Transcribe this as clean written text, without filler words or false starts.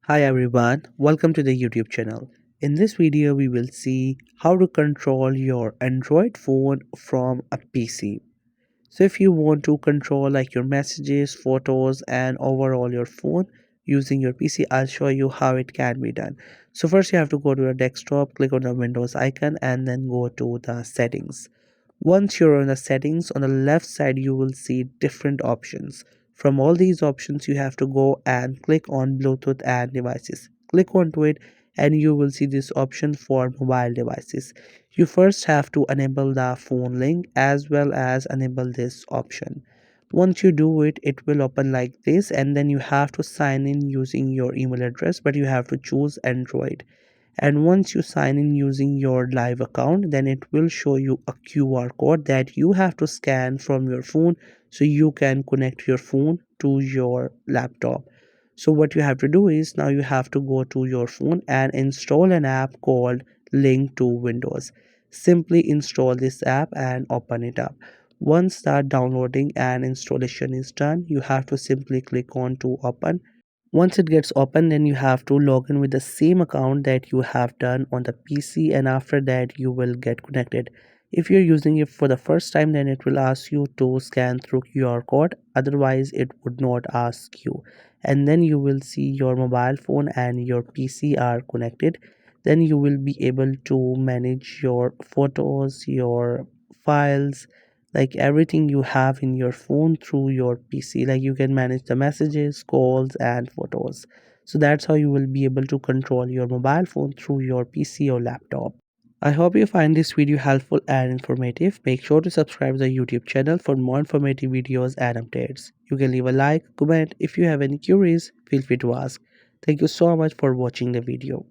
Hi everyone, welcome to the YouTube channel. In this video, we will see how to control your Android phone from a PC. So if you want to control like your messages, photos and overall your phone using your PC, I'll show you how it can be done. So first you have to go to your desktop, click on the Windows icon and then go to the settings. Once you're on the settings, on the left side you will see different options. From all these options you have to go and click on Bluetooth and devices. Click onto it and you will see this option for mobile devices. You first have to enable the phone link as well as enable this option. Once you do it, it will open like this and then you have to sign in using your email address, but you have to choose Android. And once you sign in using your live account, then it will show you a QR code that you have to scan from your phone so you can connect your phone to your laptop. So what you have to do is now you have to go to your phone and install an app called Link to Windows. Simply install this app and open it up. Once that downloading and installation is done, you have to simply click on to open. Once it gets open, then you have to log in with the same account that you have done on the PC, and after that you will get connected. If you're using it for the first time, then it will ask you to scan through QR code, otherwise it would not ask you. And then you will see your mobile phone and your PC are connected. Then you will be able to manage your photos, your files, like everything you have in your phone through your PC. Like you can manage the messages, calls and photos. So that's how you will be able to control your mobile phone through your PC or laptop. I hope you find this video helpful and informative. Make sure to subscribe to the YouTube channel for more informative videos and updates. You can leave a like, comment. If you have any queries, feel free to ask. Thank you so much for watching the video.